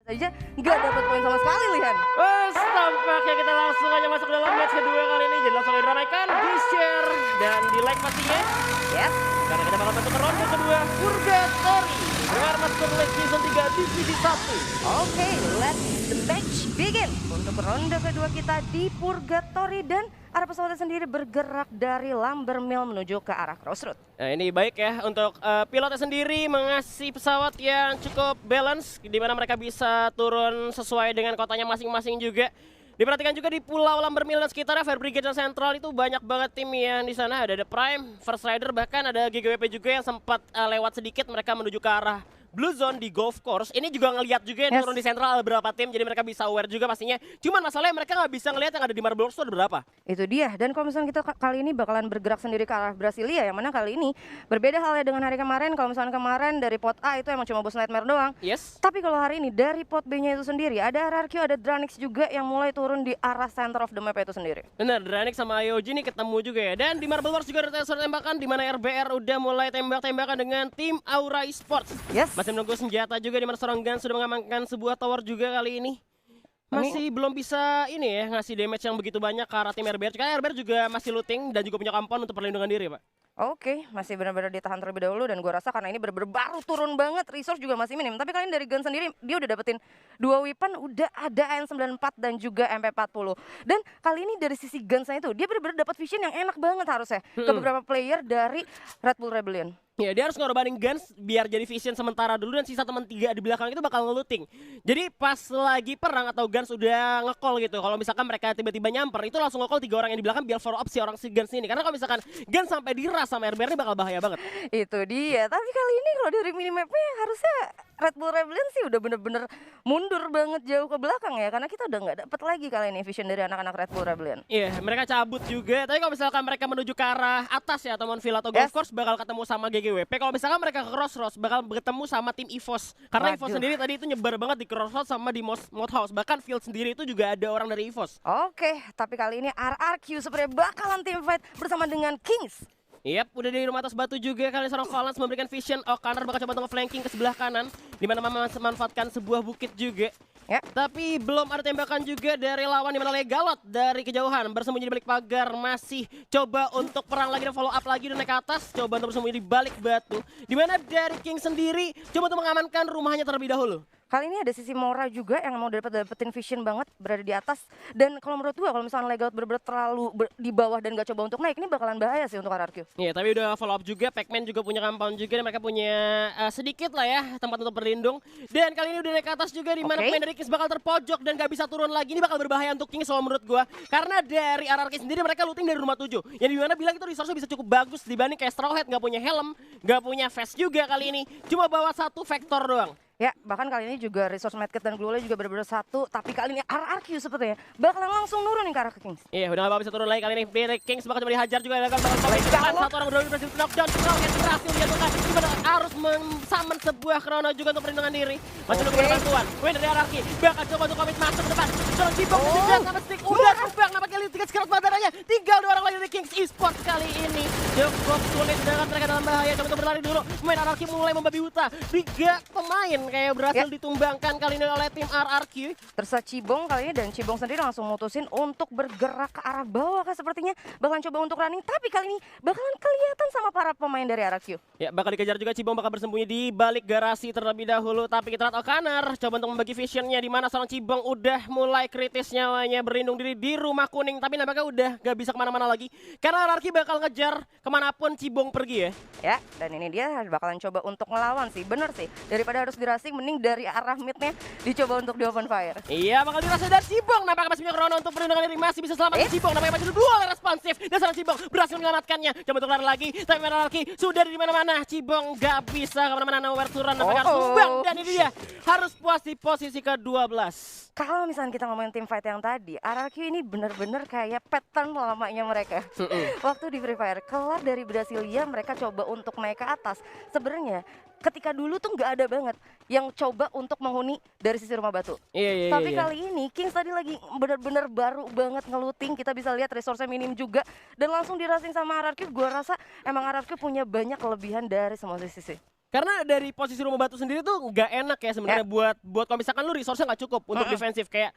Saja nggak dapat poin sama sekali, Lihan. Wes, tampaknya kita langsung aja masuk dalam match kedua kali ini. Jadi langsung diramaikan, di-share, dan di-like pastinya. Yes. Karena kita bakal masuk ke ronde kedua, Purgatory. Dengan Master League Season 3 Divisi 1. Oke, let's the match begin. Untuk ronde kedua kita di Purgatory dan arah pesawatnya sendiri bergerak dari Lumbermill menuju ke arah Crossroad. Nah ini baik ya untuk pilotnya sendiri mengasih pesawat yang cukup balance. Di mana mereka bisa turun sesuai dengan kotanya masing-masing juga. Diperhatikan juga di Pulau Lumbermill dan sekitarnya, Fire Brigade dan Central itu banyak banget tim yang di sana. Ada The Prime, First Rider, bahkan ada GGWP juga yang sempat lewat sedikit mereka menuju ke arah Blue Zone di Golf Course. Ini juga ngelihat juga yang turun di Central ada berapa tim, jadi mereka bisa aware juga pastinya. Cuman masalahnya mereka nggak bisa ngelihat yang ada di Marble Store ada berapa. Itu dia, dan kalau misalnya kita kali ini bakalan bergerak sendiri ke arah Brasilia, yang mana kali ini berbeda halnya dengan hari kemarin. Kalau misalnya kemarin dari pot A itu emang cuma bos Nightmare doang. Yes. Tapi kalau hari ini dari pot B-nya itu sendiri, ada RRQ, ada Dranix juga yang mulai turun di arah center of the map itu sendiri. Bener, Dranix sama IOG nih ketemu juga ya. Dan di Marble Wars juga ada tembakan, di mana RBR udah mulai tembak-tembakan dengan tim Aura Esports. Yes. Masih menunggu senjata juga, di mana seorang Gun sudah mengamankan sebuah tower juga kali ini. Masih belum bisa ini ya, ngasih damage yang begitu banyak ke arah tim RBR. Karena RBR juga masih looting dan juga punya kampung untuk perlindungan diri, Pak. Oke, masih benar-benar ditahan terlebih dahulu, dan gue rasa karena ini benar-benar baru turun banget, resource juga masih minim. Tapi kalian dari Gun sendiri, dia udah dapetin 2 weapon, udah ada AN94 dan juga MP40. Dan kali ini dari sisi Gunsnya itu, dia benar-benar dapat vision yang enak banget harusnya ke beberapa player dari Red Bull Rebellion. Ya, dia harus ngorbanin Guns biar jadi vision sementara dulu, dan sisa teman 3 di belakang itu bakal nge-looting. Jadi pas lagi perang atau Guns udah nge-call gitu, kalau misalkan mereka tiba-tiba nyamper, itu langsung nge-call 3 orang yang di belakang biar follow up si Guns ini. Karena kalau misalkan Guns sampai diras sama RBR ini bakal bahaya banget. Itu dia, tapi kali ini kalau dari minimapnya harusnya Red Bull Rebellion sih udah bener-bener mundur banget jauh ke belakang ya, karena kita udah nggak dapet lagi kali ini vision dari anak-anak Red Bull Rebellion. Iya, mereka cabut juga. Tapi kalau misalkan mereka menuju ke arah atas ya, atau Monville atau Golf Course, bakal ketemu sama GGWP. Kalau misalkan mereka ke Crossroads, bakal ketemu sama tim EVOS. Karena EVOS sendiri tadi itu nyebar banget di Crossroads sama di Mod House. Bahkan field sendiri itu juga ada orang dari EVOS. Oke, tapi kali ini RRQ sepertinya bakalan team fight bersama dengan Kings. Yap, udah di rumah atas batu juga kali seorang Valance memberikan vision. O'Connor bakal coba untuk flanking ke sebelah kanan, di mana memanfaatkan sebuah bukit juga. Ya. Tapi belum ada tembakan juga dari lawan, di mana Legalot dari kejauhan bersembunyi di balik pagar, masih coba untuk perang lagi dan follow up lagi dan naik ke atas, coba untuk bersembunyi di balik batu. Di mana dari King sendiri coba untuk mengamankan rumahnya terlebih dahulu. Kali ini ada sisi Mora juga yang mau dapetin vision banget berada di atas. Dan kalau menurut gua, kalau misalnya Legalot bener-bener terlalu di bawah dan gak coba untuk naik, ini bakalan bahaya sih untuk RRQ. Iya, tapi udah follow up juga. Pac-Man juga punya compound juga, dan mereka punya sedikit lah ya tempat untuk berlindung. Dan kali ini udah naik ke atas juga, di mana pemain dari Kings bakal terpojok dan gak bisa turun lagi. Ini bakal berbahaya untuk Kings kalau menurut gua, karena dari RRQ sendiri mereka looting dari rumah 7, yang dimana bilang itu resource bisa cukup bagus dibanding kayak Straw Hat, gak punya helm, gak punya vest juga kali ini, cuma bawa 1 vektor doang. Ya, bahkan kali ini juga resource medkit dan glue juga benar-benar 1, tapi kali ini RRQ sepertinya bakalan langsung nurun nih ke arah ke Kings. Iya, udah gak bisa turun lagi kali ini. Kings bakal coba dihajar juga, bakal satu orang udah berhasil knockdown, berhasil dijatuhkan, gimana harus men-summon sebuah Chrono juga untuk perlindungan diri. Masih nunggu bantuan. Win dari RRQ bakal coba untuk komit masuk ke depan. Soalnya Cibok juga sama stick udah terbang, nampak kali 3 sekarang badannya. Tinggal 2 orang lagi dari Kings Esports kali ini. Cukup sulit dengan mereka dalam bahaya, coba untuk berlari dulu. Pemain RRQ mulai membabi buta. 3 pemain kayak berhasil ditumbangkan kali ini oleh tim RRQ. Tersa Cibong kali ini, dan Cibong sendiri langsung mutusin untuk bergerak ke arah bawah kan sepertinya. Bakalan coba untuk running, tapi kali ini bakalan kelihatan sama para pemain dari RRQ. Ya, bakal dikejar juga. Cibong bakal bersembunyi di balik garasi terlebih dahulu, tapi kita lihat O'Connor coba untuk membagi visionnya, di mana seorang Cibong udah mulai kritis nyawanya, berlindung diri di rumah kuning, tapi nampaknya udah gak bisa kemana-mana lagi karena RRQ bakal ngejar kemanapun Cibong pergi ya. Ya, dan ini dia bakalan coba untuk ngelawan sih, bener sih. Daripada harus dirasing, mending dari arah midnya dicoba untuk di open fire. Iya, bakal dirasa dari Cibong. Nampaknya masih punya Chrono untuk perlindungan diri, masih bisa selamat Cibong. Nampaknya masih dua responsif, dan seorang Cibong berhasil menyelamatkannya. Coba untuk lari lagi, tapi RRQ sudah di mana-mana. Cibong gak bisa kemana-mana, nowhere to run. Nampaknya harus tumbang, dan ini dia harus puas di posisi ke-12. Kalau misalnya kita ngomongin tim fight yang tadi, RRQ ini bener-bener kayak pattern lamanya mereka. Waktu di Free Fire, kelar dari Brasilia, mereka coba untuk naik ke atas. Sebenarnya ketika dulu tuh nggak ada banget yang coba untuk menghuni dari sisi rumah batu. Tapi kali ini Kings tadi lagi bener-bener baru banget ngeluting. Kita bisa lihat resource-nya minim juga, dan langsung dirasing sama RRQ. Gue rasa emang RRQ punya banyak kelebihan dari semua sisi. Karena dari posisi rumah batu sendiri tuh nggak enak ya sebenarnya buat kalau misalkan lu resource-nya nggak cukup untuk defensif, kayak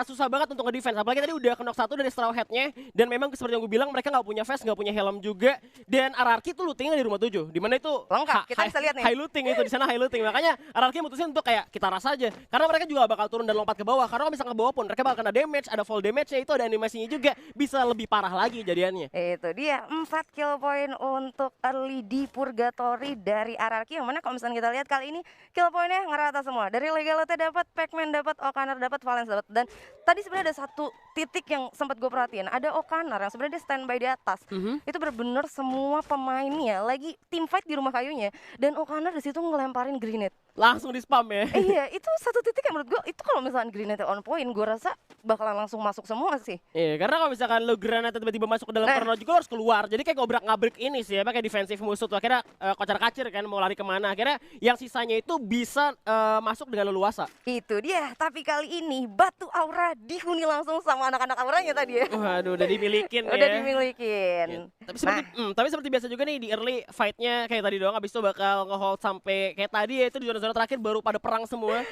susah banget untuk nge-defense. Apalagi tadi udah knock 1 dari Straw Hat-nya, dan memang seperti yang gue bilang mereka nggak punya vest, nggak punya helm juga, dan RRQ tuh lootingnya di rumah 7, di mana itu lengkap. Kita bisa lihat nih. High looting itu, di sana high looting. Makanya RRQ mutusin untuk kayak kita ras aja, karena mereka juga bakal turun dan lompat ke bawah. Karena kalau misalkan ke bawah pun mereka bakal kena damage, ada fall damage-nya, itu ada animasinya juga, bisa lebih parah lagi jadiannya. Itu dia 4 kill point untuk early di Purgatory dari RRQ, yang mana kalau misalnya kita lihat kali ini kill point-nya ngerata semua. Dari Legality dapat, Pacman dapat, Okanar dapat, Valence dapat. Dan tadi sebenarnya ada satu titik yang sempat gue perhatiin. Ada Okanar yang sebenarnya dia standby di atas. Itu benar-benar semua pemainnya lagi team fight di rumah kayunya, dan Okanar di situ ngelemparin grenade. Langsung di spam ya. Iya, itu satu titik yang menurut gue itu kalau misalnya grenade on point, gue rasa bakalan langsung masuk semua sih. Iya, karena kalau misalkan lu granat tiba-tiba masuk ke dalam corner juga harus keluar. Jadi kayak ngobrak-ngabrik ini sih ya, pakai defensif musuh tuh. Akhirnya kocar-kacir kan mau lari kemana. Akhirnya yang sisanya itu bisa masuk dengan leluasa. Itu dia, tapi kali ini batu aura dihuni langsung sama anak-anak auranya tadi ya. Waduh, udah dimilikin ya. Udah dimilikin. Ya, tapi seperti biasa juga nih di early fight-nya kayak tadi doang, abis itu bakal nge-hold sampai kayak tadi ya, itu di zona-zona terakhir baru pada perang semua.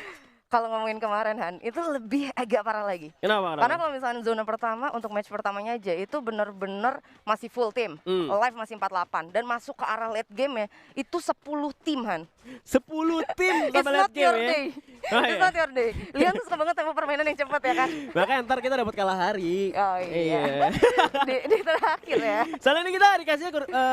Kalau ngomongin kemarin Han, itu lebih agak parah lagi. Kenapa? Karena kalau misalnya zona pertama untuk match pertamanya aja itu bener-bener masih full tim, live masih 48, dan masuk ke arah late game ya itu 10 tim Han. 10 tim sama late game ya. It's not your day. Lian tuh suka banget tempo permainan yang cepat ya kan. Makanya ntar kita dapat kalah hari. Oh iya. di terakhir ya. Soalnya ini kita dikasih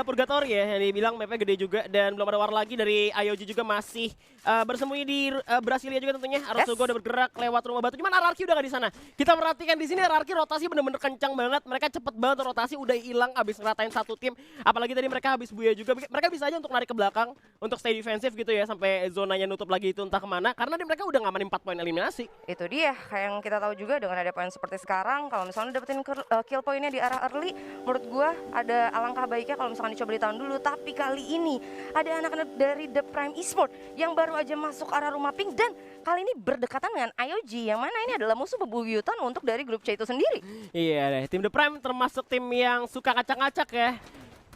Purgatory ya, yang dibilang mapnya gede juga, dan belum ada war lagi dari IOG juga masih bersembunyi di Brasilia juga tentunya. Arasugo udah bergerak lewat rumah batu, cuman RRQ udah gak di sana. Kita perhatikan di sini RRQ rotasi bener-bener kencang banget. Mereka cepet banget rotasi, udah hilang abis ngeratain satu tim. Apalagi tadi mereka habis buya juga. Mereka bisa aja untuk narik ke belakang untuk stay defensif gitu ya, sampai zonanya nutup lagi itu entah kemana. Karena mereka udah ngamanin 4 poin eliminasi. Itu dia, kayak yang kita tahu juga dengan ada poin seperti sekarang. Kalau misalnya dapetin kill poinnya di arah early, menurut gua ada alangkah baiknya kalau misalkan dicoba ditahan dulu. Tapi kali ini ada anak-anak dari The Prime Esport yang baru aja masuk arah rumah pink, dan kali ini berdekatan dengan IOG, yang mana ini adalah musuh bebuyutan untuk dari grup C itu sendiri. Iya deh, tim The Prime termasuk tim yang suka ngacak-ngacak ya.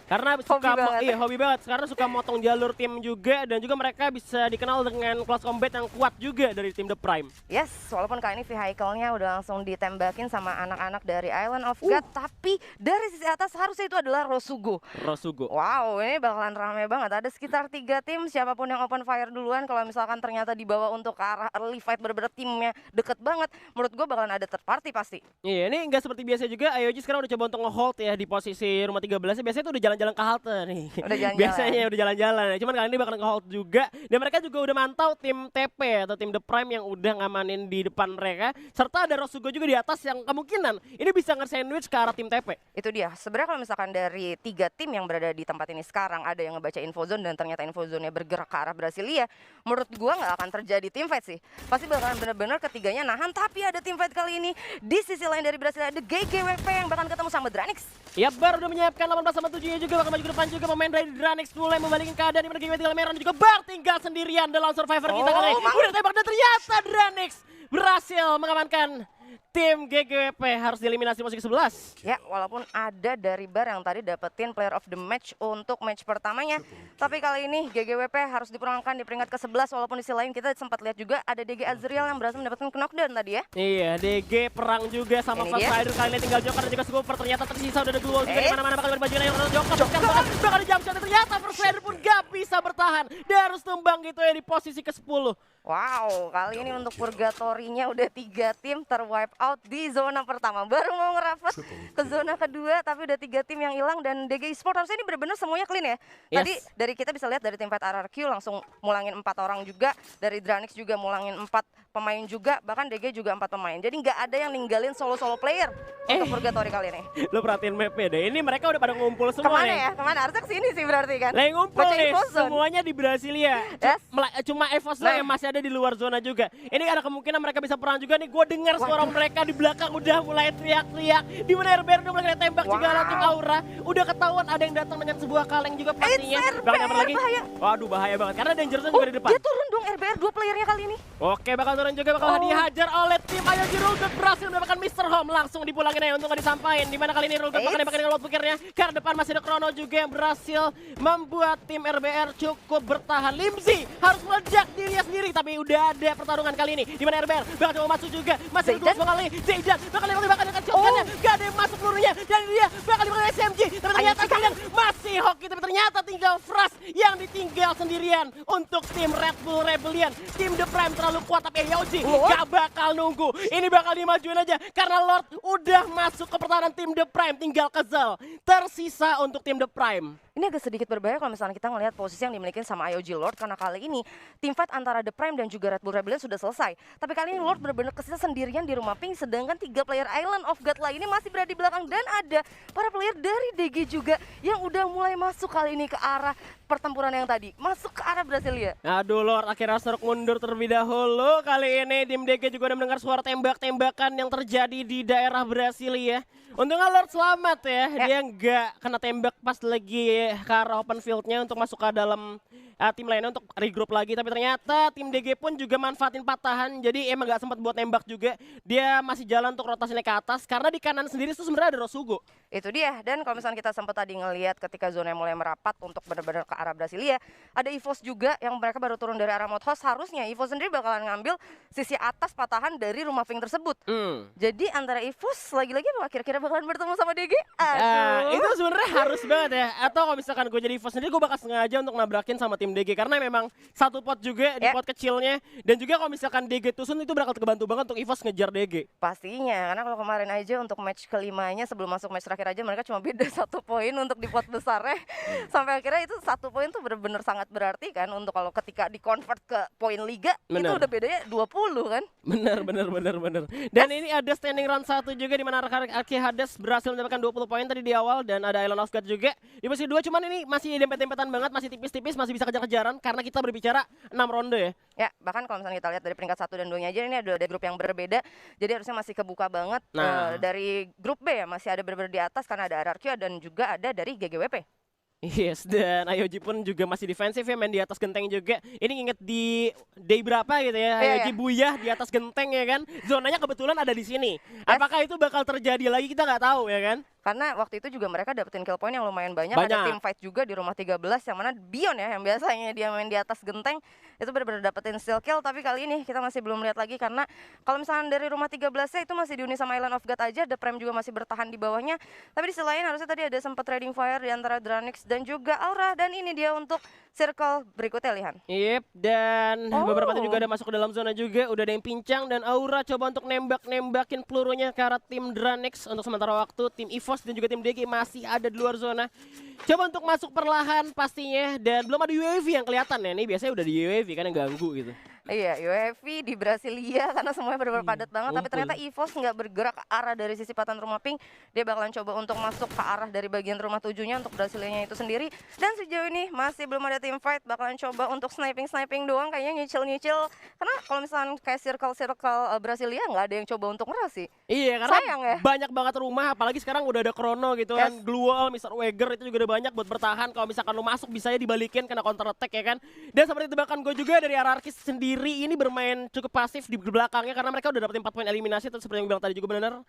Karena hobi banget, karena suka motong jalur tim juga, dan juga mereka bisa dikenal dengan close combat yang kuat juga dari tim The Prime. Yes, walaupun kali ini vehicle-nya udah langsung ditembakin sama anak-anak dari Island of God, tapi dari sisi atas harusnya itu adalah Rosugo. Wow, ini bakalan rame banget. Ada sekitar 3 tim, siapapun yang open fire duluan, kalau misalkan ternyata dibawa untuk ke arah early fight, bener-bener timnya deket banget, menurut gue bakalan ada third party pasti. Iya, ini nggak seperti biasa juga, IOG sekarang udah coba untuk nge-hold ya di posisi rumah 13, biasanya tuh udah jalan-jalan ke halte nih. Biasanya udah jalan-jalan ya. Cuman kali ini bakal nge-hold juga. Dan mereka juga udah mantau tim TP atau tim The Prime yang udah ngamanin di depan mereka. Serta ada Rosugo juga di atas yang kemungkinan ini bisa nge-sandwich ke arah tim TP. Itu dia. Sebenarnya kalau misalkan dari 3 tim yang berada di tempat ini sekarang ada yang ngebaca infozone dan ternyata infozone-nya bergerak ke arah Brasilia, menurut gua nggak akan terjadi tim fight sih. Pasti bakalan bener-bener ketiganya nahan. Tapi ada tim fight kali ini di sisi lain dari Brasilia, ada GGWP yang bakal ketemu sama Dranix. Ya, baru udah menyiapkan 18/7-nya juga, bakal maju ke depan juga. Pemain dari Dranix mulai membalikin keadaan di mana GGWP tinggal Meron juga Bar tinggal sendirian dalam survivor kita kali ini. Udah tembak dan ternyata Dranix berhasil mengamankan tim GGWP, harus dieliminasi posisi 11. Ya, walaupun ada dari Bar yang tadi dapetin player of the match untuk match pertamanya, tapi kali ini GGWP harus diperangkan di peringkat ke-11. Walaupun di sisi lain kita sempat lihat juga ada DG Azriel yang berhasil mendapatkan knockdown tadi ya. Iya, DG perang juga sama Fast Rider, kali ini tinggal Joker dan juga Super. Ternyata tersisa udah ada duel juga di mana-mana, bakal berbaju yang Joker bakal di jump shot. Ternyata First Rider pun gak bisa bertahan, dia harus tumbang gitu ya di posisi ke-10. Wow, kali ini untuk Purgatory-nya udah 3 tim terwipe out di zona pertama. Baru mau ngerapat ke zona kedua, tapi udah 3 tim yang hilang. Dan DG Esport harusnya ini benar-benar semuanya clean ya. Tadi dari kita bisa lihat dari tim fight RRQ langsung mulangin 4 orang juga. Dari Dranix juga mulangin 4 pemain juga. Bahkan DG juga 4 pemain. Jadi nggak ada yang ninggalin solo-solo player untuk Purgatory kali ini. Lo perhatiin mapnya deh, ini mereka udah pada ngumpul semua. Kemana ya? Kemana? Harusnya kesini sih berarti kan? Lagi ngumpul nih, semuanya di Brasilia. Cuma Evos doang yang masih ada ada di luar zona juga. Ini ada kemungkinan mereka bisa perang juga nih. Gue dengar suara mereka di belakang udah mulai teriak-teriak. Di mana RBR udah mulai tembak juga oleh tim Aura. Udah ketahuan ada yang datang dengan sebuah kaleng juga pastinya. Bakal lagi. Bahaya. Waduh bahaya banget karena Danger Zone juga di depan. Dia turun dong RBR 2 playernya kali ini. Oke bakal turun juga bakal dihajar oleh tim Ayoji Rulgod berhasil mendapatkan Mr. Home langsung dipulangin aja untuk gak disampain. Dimana kali ini Rulgod bakal dipakai dengan loadpickernya. Karena depan masih ada Chrono juga yang berhasil membuat tim RBR cukup bertahan. Limzi harus meledak dirinya sendiri tapi udah ada pertarungan kali ini. Dimana RBR bakal coba masuk juga. Masih ada dua kali. Zaidan bakal dipakai dengan shotgunnya. Gak ada yang masuk pelurunya. Dan dia bakal dipakai SMG. Tapi ternyata Zaidan masih hoki. Tapi ternyata tinggal Frost yang ditinggal sendirian untuk tim Red Bull Rebellion. Tim The Prime terlalu kuat tapi Ayoji gak bakal nunggu. Ini bakal dimajuin aja karena Lord udah masuk ke pertahanan tim The Prime. Tinggal Kezel tersisa untuk tim The Prime. Ini agak sedikit berbahaya kalau misalnya kita ngelihat posisi yang dimiliki sama IOG Lord karena kali ini team fight antara The Prime dan juga Red Bull Rebellion sudah selesai. Tapi kali ini Lord benar-benar kesisa sendirian di rumah Pink sedangkan 3 player Island of God lainnya masih berada di belakang dan ada para player dari DG juga yang udah mulai masuk kali ini ke arah pertempuran yang tadi. Masuk ke arah Brasilia. Aduh Lord akhirnya Sorok mundur terlebih dahulu. Kali ini tim DG juga udah mendengar suara tembak-tembakan yang terjadi di daerah Brasilia. Untungnya Lord selamat ya. Dia nggak kena tembak pas lagi ke arah open fieldnya untuk masuk ke dalam tim lainnya untuk regroup lagi. Tapi ternyata tim DG pun juga manfaatin patahan. Jadi emang nggak sempat buat tembak juga. Dia masih jalan untuk rotasinya ke atas. Karena di kanan sendiri itu sebenarnya ada Rosugo. Itu dia. Dan kalau misalnya kita sempat tadi ngelihat ketika zona mulai merapat untuk benar-benar ke arah Brasilia, ada EVOS juga yang mereka baru turun dari arah Mode House. Harusnya EVOS sendiri bakalan ngambil sisi atas patahan dari rumah Pink tersebut. Jadi antara EVOS lagi-lagi apa kira-kira bakalan bertemu sama DG? Itu sebenarnya harus banget ya. Atau kalau misalkan gue jadi EVOS sendiri, gue bakal sengaja untuk nabrakin sama tim DG karena memang satu pot juga di pot kecilnya. Dan juga kalau misalkan DG tusun itu bakal kebantu banget untuk EVOS ngejar DG. Pastinya, karena kalau kemarin aja untuk match kelimanya sebelum masuk match terakhir aja mereka cuma beda 1 poin untuk di pot besarnya. Sampai akhirnya itu 1 poin tuh benar-benar sangat berarti kan untuk kalau ketika di convert ke poin liga itu udah bedanya 20 kan. Bener. Dan ini ada standing round 1 juga di mana Arki Hades berhasil mendapatkan 20 poin tadi di awal dan ada Island of God juga di posisi 2, cuman ini masih dempet-dempetan banget, masih tipis-tipis, masih bisa kejar-kejaran karena kita berbicara 6 ronde ya. Ya, bahkan kalau misalnya kita lihat dari peringkat 1 dan 2-nya aja ini ada grup yang berbeda. Jadi harusnya masih kebuka banget. Dari grup B ya masih ada berbeda di atas karena ada RRQ dan juga ada dari GGWP. Yes, dan Ayoji pun juga masih defensif ya, main di atas genteng juga. Ini inget di day berapa gitu ya, Ayoji buyah di atas genteng ya kan. Zonanya kebetulan ada di sini. Apakah itu bakal terjadi lagi kita nggak tahu ya kan. Karena waktu itu juga mereka dapetin kill point yang lumayan banyak. Ada tim fight juga di rumah 13 yang mana Bion ya yang biasanya dia main di atas genteng itu benar-benar dapetin steal kill. Tapi kali ini kita masih belum lihat lagi karena kalau misalnya dari rumah 13-nya itu masih diuni sama Island of God aja. The Prime juga masih bertahan di bawahnya. Tapi di sisi lain harusnya tadi ada sempat trading fire di antara Dranix dan juga Aura. Dan ini dia untuk circle berikutnya Lihan. Dan beberapa tim juga ada masuk ke dalam zona juga. Udah ada yang pincang dan Aura coba untuk nembakin pelurunya ke arah tim Dranix untuk sementara waktu. Tim EVOS dan juga tim DG masih ada di luar zona. Coba untuk masuk perlahan pastinya dan belum ada UAV yang kelihatan ya. Ini biasanya udah di UAV kan yang ganggu gitu. Iya, UAV di Brasilia karena semuanya benar-benar padat banget. Tapi ternyata EVOS nggak bergerak ke arah dari sisi patahan rumah Pink. Dia bakalan coba untuk masuk ke arah dari bagian rumah 7-nya untuk Brasilianya itu sendiri. Dan sejauh ini masih belum ada tim fight. Bakalan coba untuk sniping doang kayaknya nyicil. Karena kalau misalnya kayak circle Brasilia nggak ada yang coba untuk ngeras sih. Iya, karena sayang, ya? Banyak banget rumah. Apalagi sekarang udah ada Chrono gitu kan. Glual, Mr. Weger itu juga udah banyak buat bertahan. Kalau misalkan lu masuk bisa ya dibalikin kena counter attack ya kan. Dan seperti tebakan gue juga dari Ararkis sendiri ini bermain cukup pasif di belakangnya karena mereka udah dapetin 4 poin eliminasi seperti yang bilang tadi juga benar.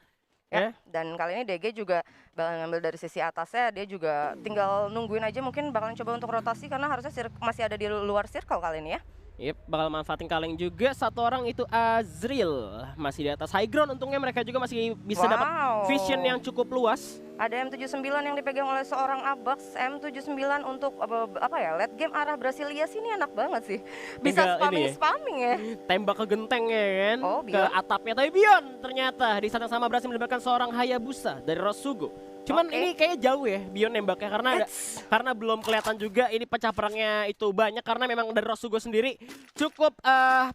Dan kali ini DG juga bakal ngambil dari sisi atasnya. Dia juga tinggal nungguin aja mungkin bakalan coba untuk rotasi karena harusnya masih ada di luar circle kali ini ya. Bakal manfaatin kaleng juga. Satu orang itu Azril masih di atas high ground. Untungnya mereka juga masih bisa dapat vision yang cukup luas. Ada M79 yang dipegang oleh seorang Abax. M79 untuk apa ya, late game arah Brasilia sini enak banget sih. Bisa spamming ya. Tembak ke genteng ya kan, ke atapnya. Tapi Bion ternyata di saat yang sama berhasil mendapatkan seorang Hayabusa dari Rosugo. Cuman ini kayaknya jauh ya Bion nembaknya karena belum kelihatan juga ini pecah perangnya itu banyak karena memang dari Rosugo sendiri cukup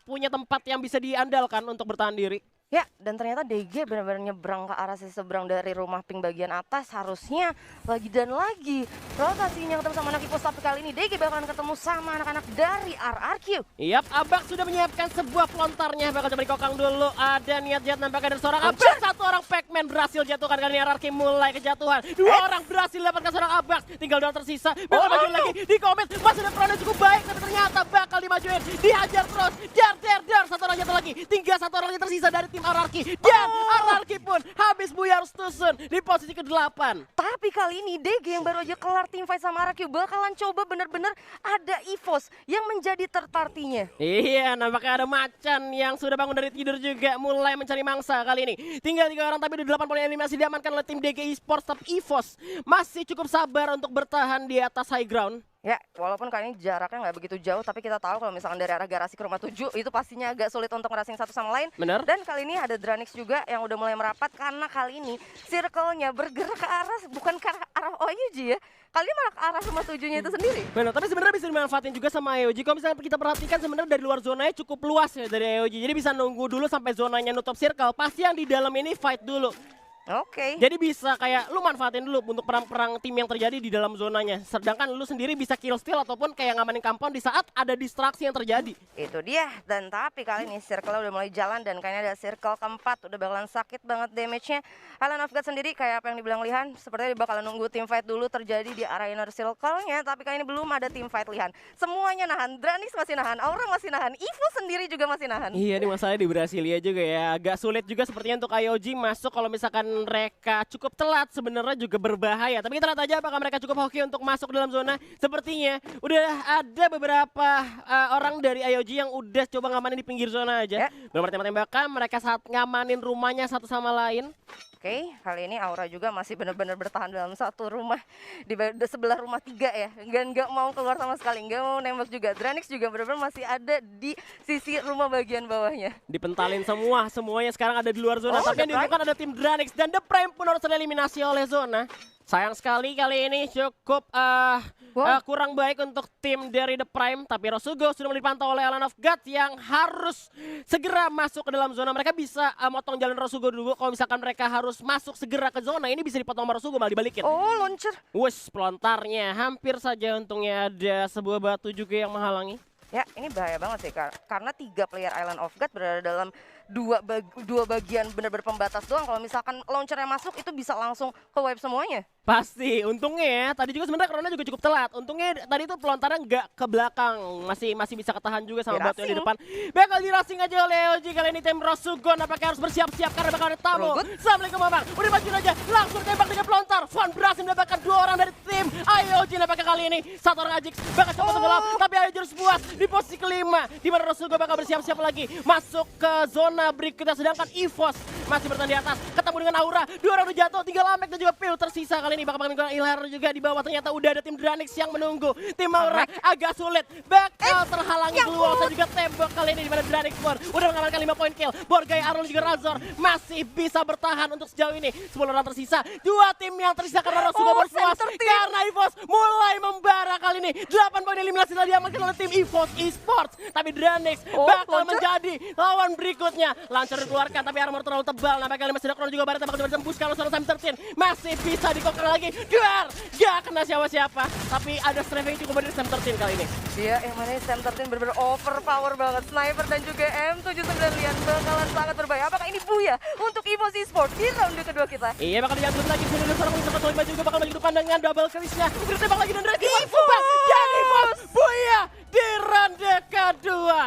punya tempat yang bisa diandalkan untuk bertahan diri. Ya, dan ternyata DG benar-benar nyebrang ke arah sisi seberang dari rumah pink bagian atas. Harusnya lagi dan lagi rotasinya ketemu sama anak Ipos, tapi kali ini DG bakalan ketemu sama anak-anak dari RRQ. Yap, Abak sudah menyiapkan sebuah pelontarnya. Bakal coba dikokang dulu. Ada niat jahat nampaknya dari seorang Abak. Satu orang Pac-Man berhasil jatuhkan. Kali ini RRQ mulai kejatuhan. Dua orang berhasil dapatkan seorang Abak. Tinggal dua tersisa. Bakal maju lagi di komen. Masih ada Corona cukup baik, tapi ternyata bakal dimajuin. Dihajar terus. Dar. Satu orang jatuh lagi. Tinggal satu orang yang tersisa dari tim RRQ. Dan RRQ pun habis buyar Stusun di posisi ke-8. Tapi kali ini DG yang baru aja kelar tim fight sama RRQ bakalan coba bener-bener ada EVOS yang menjadi third party-nya. Iya, nampaknya ada macan yang sudah bangun dari tidur juga mulai mencari mangsa kali ini. Tinggal 3 orang tapi udah 8 poin eliminasi diamankan oleh tim DG Esports. Tapi EVOS masih cukup sabar untuk bertahan di atas high ground. Ya, walaupun kali ini jaraknya nggak begitu jauh, tapi kita tahu kalau misalkan dari arah garasi ke rumah 7 itu pastinya agak sulit untuk ngerasing satu sama lain. Bener. Dan kali ini ada Dranix juga yang udah mulai merapat karena kali ini circle-nya bergerak ke arah, bukan ke arah OUG ya. Kali ini malah ke arah rumah 7-nya itu sendiri. Benar, tapi sebenarnya bisa dimanfaatin juga sama AOG. Kalau misalnya kita perhatikan sebenarnya dari luar zonanya cukup luas ya dari AOG. Jadi bisa nunggu dulu sampai zonanya nutup circle. Pasti yang di dalam ini fight dulu. Oke. Jadi bisa kayak lu manfaatin dulu untuk perang-perang tim yang terjadi di dalam zonanya. Sedangkan lu sendiri bisa kill steal ataupun kayak ngamanin compound di saat ada distraksi yang terjadi. Itu dia. Dan tapi kali ini circle udah mulai jalan dan kayaknya ada circle keempat. Udah bakalan sakit banget damage-nya. Island of God sendiri kayak apa yang dibilang Lihan, sepertinya dia bakalan nunggu team fight dulu terjadi di area inner circle-nya. Tapi kali ini belum ada team fight Lihan. Semuanya nahan. Dranix masih nahan, Aura masih nahan, Evo sendiri juga masih nahan. Iya, ini masalahnya di Brasilia juga ya. Agak sulit juga sepertinya untuk IOG masuk kalau misalkan mereka cukup telat sebenarnya juga berbahaya. Tapi kita lihat aja apakah mereka cukup hoki untuk masuk dalam zona. Sepertinya udah ada beberapa orang dari IOG yang udah coba ngamanin di pinggir zona aja. Belum ada tembak-tembakan, mereka saat ngamanin rumahnya satu sama lain. Oke, kali ini Aura juga masih benar-benar bertahan dalam satu rumah di sebelah rumah 3 ya. Nggak mau keluar sama sekali, nggak mau nembak juga. Dranix juga benar-benar masih ada di sisi rumah bagian bawahnya. Dipentalin semuanya sekarang ada di luar zona. Tapi yang dibutuhkan ada tim Dranix dan The Prime pun harus tereliminasi oleh zona. Sayang sekali kali ini cukup kurang baik untuk tim dari The Prime. Tapi Rosugo sudah dipantau oleh Island of God yang harus segera masuk ke dalam zona. Mereka bisa motong jalan Rosugo dulu. Kalau misalkan mereka harus masuk segera ke zona, ini bisa dipotong sama Rosugo malah dibalikin. Oh, launcher. Wus, pelontarnya hampir saja untungnya ada sebuah batu juga yang menghalangi. Ya, ini bahaya banget sih karena 3 player Island of God berada dalam dua bagian benar-benar pembatas doang. Kalau misalkan launchernya masuk itu bisa langsung ke wipe semuanya. Pasti, untungnya ya. Tadi juga sebenarnya Corona juga cukup telat. Untungnya tadi itu pelontaran nggak ke belakang, masih bisa ketahan juga sama batu yang di depan. Bakal dirasing aja oleh EOG kali ini tim Rosugo. Nampaknya harus bersiap-siap karena bakal ada tamu. Assalamualaikum Abang. Udah majuin aja, langsung tembak dengan pelontar. Van berhasil mendapatkan 2 orang dari tim IOG. Nampaknya kali ini 1 orang Ajix bakal coba tenggelam, tapi IOG harus puas di posisi kelima. Di mana Rosugo bakal bersiap-siap lagi masuk ke zona berikutnya. Sedangkan EVOS masih bertahan di atas, ketemu dengan Aura. 2 orang udah jatuh, tinggal Lamek dan juga Pil tersisa. Kali ini bakal menggunakan Ilhar juga di bawah. Ternyata udah ada tim Dranix yang menunggu. Tim Aura agak sulit, bakal terhalangi keluar dan juga tembok kali ini. Di mana Dranix pun udah mengamankan 5 poin kill. Borgai, Arul juga Razor masih bisa bertahan untuk sejauh ini. 10 orang tersisa, 2 tim yang tersisa karena Rosugo berpuas karena EVOS mulai membara kali ini. 8 poin eliminasi telah diamankan oleh tim EVOS Esports. Tapi Dranix bakal menjadi lawan berikutnya. Lancar dikeluarkan tapi armor terlalu tebal. Nampaknya masih ada Krono juga Bareta bakal coba ditembus kalau seorang Sam 13 masih bisa dikoker lagi. Duar, gak kena siapa-siapa. Tapi ada strafe yang cukup dari Sam 13 kali ini. Iya, yang mana Sam 13 benar-benar overpower banget. Sniper dan juga M79 Lian bakalan sangat berbahaya. Apakah ini Buya untuk EVOS Esports di round kedua kita? Iya, bakal diambil lagi. Sudah seorang Mr. 45 juga bakal maju depan dengan double krish-nya. Udah tembak lagi dan Dranix dan EVOS Buya di ronde kedua.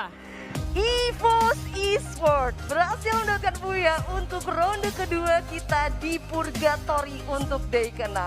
EVOS Esports berhasil mendapatkan Buya untuk ronde kedua kita di Purgatory untuk day ke-6.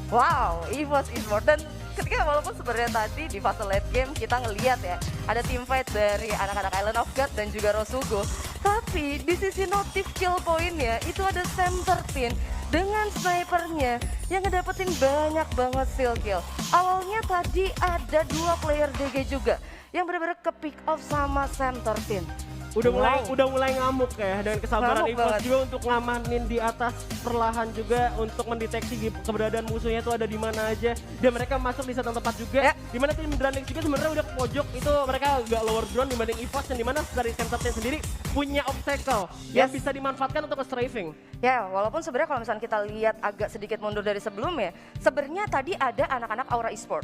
Wow, EVOS Esports. Dan ketika walaupun sebenarnya tadi di fase late game kita ngelihat ya ada team fight dari anak-anak Island of God dan juga Rosugo. Tapi di sisi notif kill poinnya itu ada Sam 13 dengan snipernya yang ngedapetin banyak banget steal kill. Awalnya tadi ada 2 player DG juga yang benar-benar ke pick off sama Sam 13. Udah mulai ngamuk ya dengan kesabaran Ngamuk EVOS banget. juga untuk ngamanin di atas perlahan juga untuk mendeteksi keberadaan musuhnya itu ada di mana aja dan mereka masuk di satu tempat juga Ya. di mana tim Dranix juga sebenarnya udah ke pojok itu mereka agak lower ground dibanding EVOS yang dimana dari center team sendiri punya obstacle yang Yes. bisa dimanfaatkan untuk strafing. Ya, walaupun sebenarnya kalau misalnya kita lihat agak sedikit mundur dari sebelumnya, sebenarnya tadi ada anak-anak Aura Esport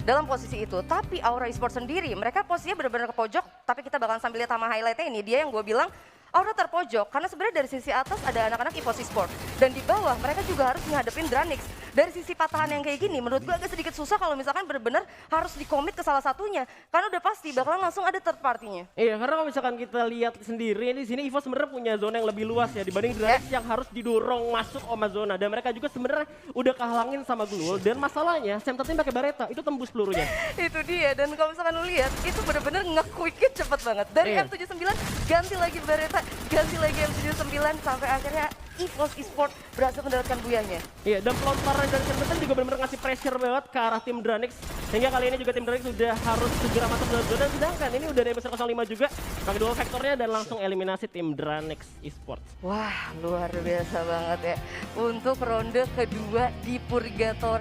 dalam posisi itu. Tapi Aura Esport sendiri, mereka posisinya benar-benar ke pojok. Tapi kita bakalan sambil lihat sama highlightnya ini, dia yang gue bilang Aura terpojok karena sebenarnya dari sisi atas ada anak-anak EVOS Esport dan di bawah mereka juga harus ngadepin Dranix. Dari sisi patahan yang kayak gini, menurut gue agak sedikit susah kalau misalkan benar-benar harus dikomit ke salah satunya karena udah pasti bakalan langsung ada third party-nya. Iya, karena kalau misalkan kita lihat sendiri di sini EVOS sebenarnya punya zona yang lebih luas ya dibanding Dranix yang harus didorong masuk sama zona dan mereka juga sebenarnya udah kehalangin sama Glul dan masalahnya Sam Team pakai Bareta itu tembus pelurunya. Itu dia, dan kalau misalkan lu lihat itu bener-bener nge-quick-nya cepet banget. Dari Iya. M79 ganti lagi Bareta, ganti lagi M79 sampai akhirnya EVOS Esport berhasil mendapatkan buyahnya. Iya, dan pelontaran dari Sam Team juga benar-benar ngasih pressure banget ke arah tim Dranix sehingga kali ini juga tim Dranix sudah harus segera masuk dalam zona sedangkan ini udah dari besar 05 juga pakai dual vektornya dan langsung eliminasi tim Dranix Esports. Wah, luar biasa banget ya untuk ronde kedua di Purgatory.